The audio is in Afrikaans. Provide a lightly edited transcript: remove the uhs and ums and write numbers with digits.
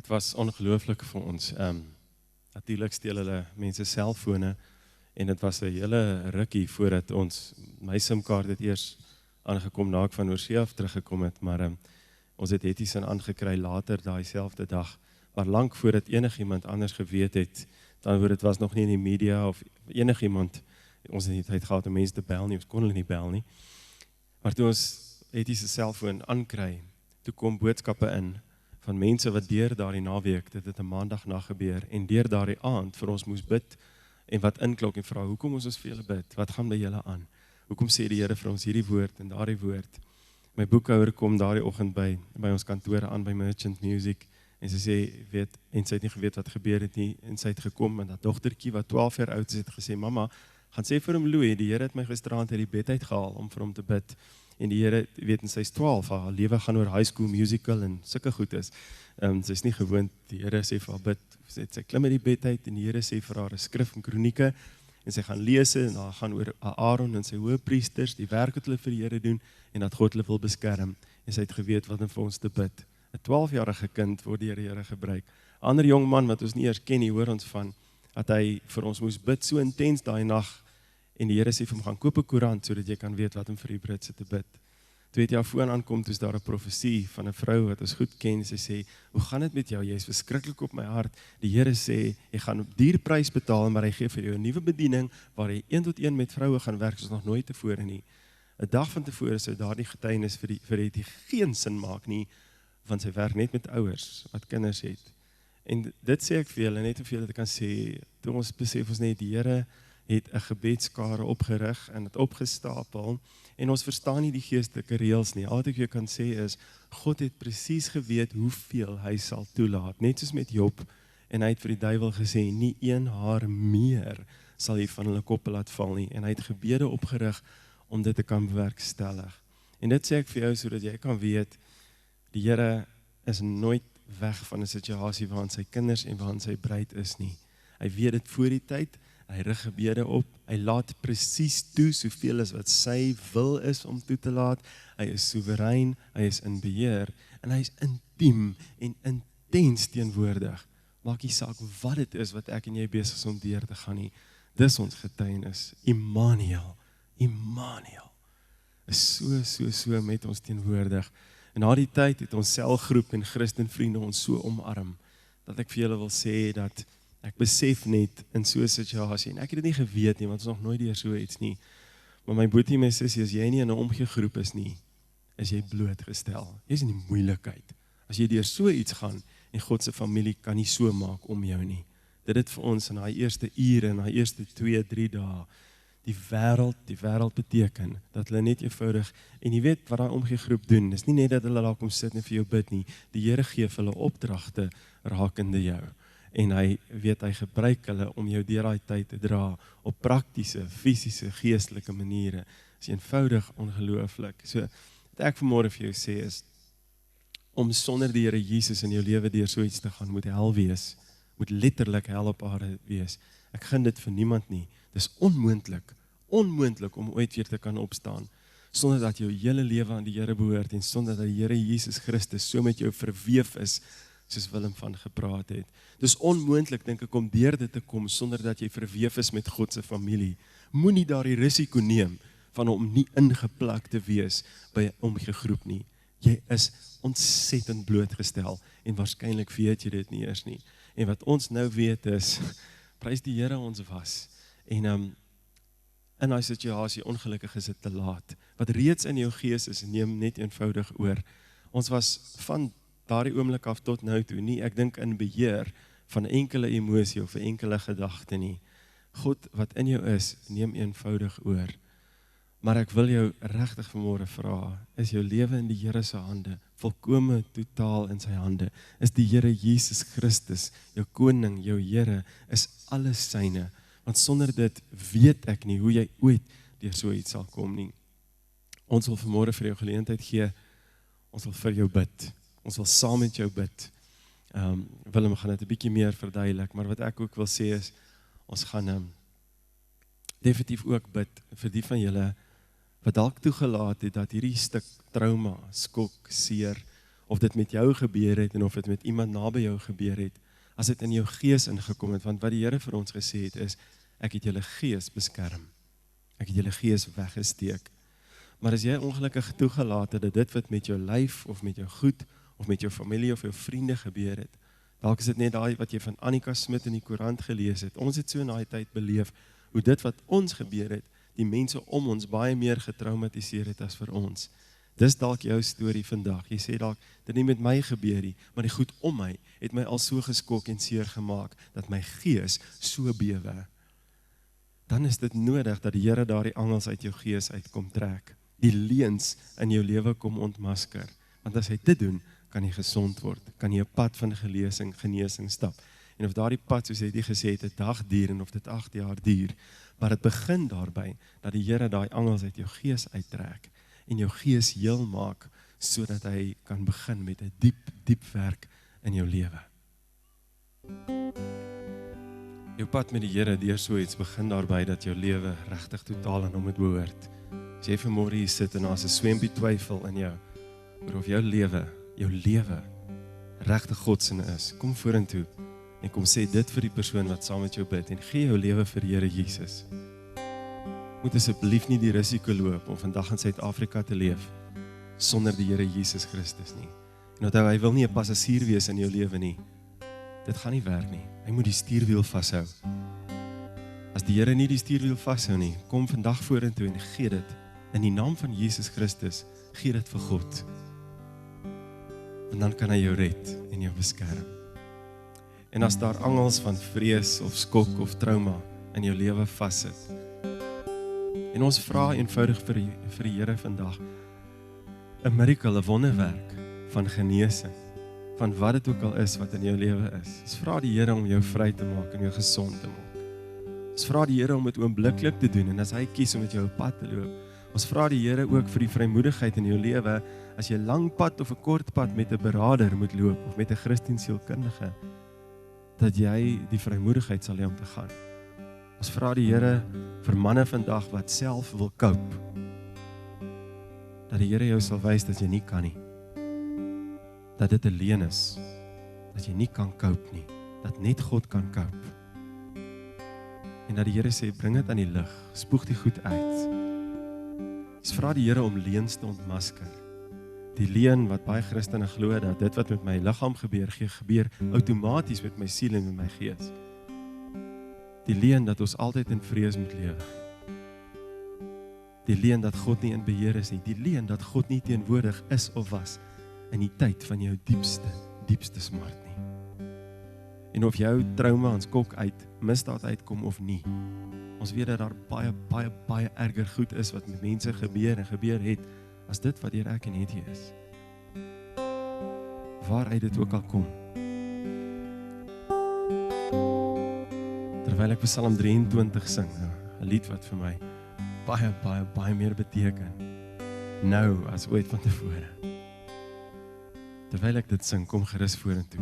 was ongelooflik vir ons. Natuurlijk steel hulle mense selfone en dit was 'n hele rukkie voordat my simkaart het eers aangekom na ek van oorsee af teruggekom het, maar ons het Hetties aangekry later daai selfde dag, maar lank voordat enigiemand anders geweet het, dan word dit was nog nie in die media of enigiemand, ons het nie tyd gehad om mense te bel nie, ons kon hulle nie bel nie, maar toe ons Hetties se selfoon aankry, toe kom boodskappe in van mense wat deur daardie naweek, dit het 'n maandagnag gebeur, en deur daardie aand vir ons moes bid, en wat inklok en vra, hoekom ons vir julle bid, wat gaan by julle aan, hoekom sê die Here vir ons hierdie woord en daardie woord. My boekhouer kom daardie oggend by ons kantoor aan by Merchant Music, en sy sê, en sy het nie geweet wat gebeur het nie, en sy het gekom, en dat dogtertjie wat 12 jaar oud is, het gesê, mama, gaan sê vir hom Louis, die Here het my gisteraand uit die bed uitgehaal, om vir hom te bid, en die Here, en sy is 12, haar lewe gaan oor High School Musical, en sulke goed is, sy is nie gewoond, die Here sê vir haar bid, sy klim uit die bed uit, en die Here sê vir haar 'n skrif en kronieke, en sy gaan lees, en haar gaan oor Aaron en sy hoëpriesters, die werk wat hulle vir die Here doen, en dat God hulle wil beskerm, en sy het geweet wat om vir ons te bid. 'n 12-jarige kind word die Here gebruik. 'n Ander jong man wat ons nie eers ken nie, hoor ons van, dat hy vir ons moes bid so intens daai nag, en die Here sê vir hom, gaan koop 'n koerant, sodat jy kan weet wat om vir die Britse te bid. Toe het jou foon aankom, toe is daar 'n profesie van 'n vrou wat ons goed ken, sy sê, hoe gaan dit met jou, jy is verskriklik op my hart, die Here sê, jy gaan op duur prys betaal, maar hy gee vir jou 'n nuwe bediening, waar jy 1-tot-1 met vroue gaan werk, soos nog nooit tevore nie. 'n Dag van tevore sou daardie getuienis vir Hetty geen sin maak nie, want sy werk net met ouers, wat kinders het. En dit sê ek vir julle, net of julle dit kan sê, toe ons besef ons net, die Here het 'n gebedskare opgerig, en het opgestapel, en ons verstaan nie die geestelike reëls nie. Al wat ek jou kan sê is, God het presies geweet hoeveel hy sal toelaat, net soos met Job, en hy het vir die duiwel gesê, nie een haar meer sal hy van hulle koppe laat val nie, en hy het gebede opgerig, om dit te kan bewerkstellig. En dit sê ek vir jou, sodat jy kan weet, die Here is nooit weg van 'n situasie waarin sy kinders en waarin sy bruid is nie. Hy weet dit voor die tyd, hy rig gebede op, hy laat presies toe, soveel as wat sy wil is om toe te laat, hy is soewerein, hy is in beheer, en hy is intiem en intens teenwoordig. Maak nie saak wat dit is, wat ek en jy besig is om deur te gaan nie. Dis ons getuienis, Immanuel is so met ons teenwoordig. En na die tyd het ons selgroep en Christenvriende ons so omarm, dat ek vir julle wil sê, dat ek besef net in so 'n situasie, en ek het dit nie geweet nie, want ons nog nooit deur so iets nie, maar my boetie, my sussie, as jy nie in 'n omgegroep is nie, is jy blootgestel. Jy is in die moeilikheid. As jy deur so iets gaan, en God se familie kan nie so maak om jou nie. Dit het vir ons in daai eerste ure, in daai eerste 2-3 dae, die wêreld beteken, dat hulle net eenvoudig, en jy weet wat daai omgegroep doen, is nie net dat hulle daar kom sit en vir jou bid nie, die Here gee vir hulle opdragte rakende jou, en hy gebruik hulle om jou deur daai tyd te dra, op praktiese, fisiese, geestelike maniere, is eenvoudig ongelooflik. So, wat ek vanmôre vir jou sê is, om sonder die Here Jesus in jou lewe deur so iets te gaan, moet hel wees, moet letterlik hel op aarde wees. Ek gun dit vir niemand nie. Dis onmoontlik om ooit weer te kan opstaan, sonder dat jou hele lewe aan die Here behoort, en sonder dat die Here Jesus Christus so met jou verweef is, soos Willem van gepraat het. Dis onmoontlik, dink ek, om deur dit te kom, sonder dat jy verweef is met God se familie. Moenie daardie risiko neem, van om nie ingeplak te wees, by 'n omgegroep nie. Jy is ontsettend blootgestel, en waarskynlik weet jy dit nie eers nie. En wat ons nou weet is, prys die Here ons was, en in daai situasie, ongelukkig is dit te laat. Wat reeds in jou gees is, neem net eenvoudig oor. Ons was van daardie oomblik af tot nou toe, nie, ek dink in beheer, van enkele emosie of enkele gedagte nie. God wat in jou is, neem eenvoudig oor. Maar ek wil jou regtig vanmôre vra, is jou lewe in die Here se hande, volkome totaal in sy hande, is die Here Jesus Christus, jou koning, jou Here, is alles syne, want sonder dit weet ek nie, hoe jy ooit deur so iets sal kom nie. Ons wil vanmôre vir jou geleentheid gee, ons wil vir jou bid, ons wil saam met jou bid. Willem gaan dit 'n bietjie meer verduidelik, maar wat ek ook wil sê is, ons gaan definitief ook bid vir die van julle wat dalk toegelaat het dat hierdie stuk trauma, skok, seer of dit met jou gebeur het en of dit met iemand naby jou gebeur het, as dit in jou gees ingekom het, want wat die Here vir ons gesê het is, ek het julle gees beskerm, ek het julle gees weggesteek. Maar as jy ongelukkig toegelaat het, dat dit wat met jou lyf, of met jou goed, of met jou familie, of jou vriende gebeur het, dalk is dit net daai wat jy van Annika Smit in die koerant gelees het, ons het so in daai tyd beleef, hoe dit wat ons gebeur het, die mense om ons baie meer getraumatiseer het as vir ons. Dis dalk jou storie vandag. Jy sê dalk, dit nie met my gebeur nie, maar die goed om my het my al so geskok en seer gemaak, dat my gees so bewe. Dan is dit nodig dat die Here daardie angels uit jou gees uitkom trek. Die leuns in jou lewe kom ontmasker. Want as hy dit doen, kan jy gesond word, kan jy 'n pad van genesing stap. En of daardie pad, soos hy gesê het, 'n dag duur en of dit 8 jaar duur, maar dit begin daarby, dat die Here daai angels uit jou gees uittrek, en jou gees heel maak, sodat hy kan begin met 'n diep werk in jou lewe. Jou pad met die Here deur so iets begin daarby, dat jou lewe regtig totaal aan hom moet behoort. As jy vanmôre hier sit en daar's 'n swempie twyfel in jou, oor of jou lewe regtig God se is, kom vorentoe en kom sê dit vir die persoon wat saam met jou bid, en gee jou lewe vir die Here Jesus. Moet asseblief nie die risiko loop om vandag in Suid-Afrika te leef sonder die Here Jesus Christus nie. En onthou, hy wil nie 'n passasier wees in jou lewe nie. Dit gaan nie werk nie. Hy moet die stuurwiel vashou. As die Here nie die stuurwiel vashou nie, kom vandag vorentoe en gee dit in die naam van Jesus Christus, gee dit vir God. En dan kan hy jou red en jou beskerm. En as daar angels van vrees of skok of trauma in jou lewe vassit, en ons vra eenvoudig vir die Here vandag 'n miracle, 'n wonderwerk van genesing, van wat dit ook al is wat in jou lewe is. Ons vra die Here om jou vry te maak en jou gesond te maak. Ons vra die Here om dit oombliklik te doen, en as hy kies om met jou 'n pad te loop, ons vra die Here ook vir die vrymoedigheid in jou lewe, as jy 'n lang pad of 'n kort pad met 'n beraader moet loop, of met 'n Christen sielkundige, dat jy die vrymoedigheid sal hê om te gaan. Ons vra die Here vir manne vandag wat self wil cope, dat die Here jou sal wys dat jy nie kan nie, dat dit 'n leuen is, dat jy nie kan cope nie, dat net God kan cope, en dat die Here sê, bring dit aan die lig, spoeg die goed uit. Ons vra die Here om leuns te ontmasker, die leuen wat baie Christene glo, dat dit wat met my liggaam gebeur outomaties met my siel en met my gees. Die leuen dat ons altyd in vrees moet lewe. Die leuen dat God nie in beheer is nie. Die leuen dat God nie teenwoordig is of was in die tyd van jou diepste smart nie. En of jou trauma en skok uit misdaad uitkom of nie, ons weet dat daar baie erger goed is wat met mense gebeur en gebeur het, as dit wat deur ek en Hetty is. Waaruit dit ook al kom. Terwyl ek Psalm 23 sing, 'n lied wat vir my baie meer beteken, nou as ooit van tevore. Terwyl ek dit sing, kom gerus vorentoe.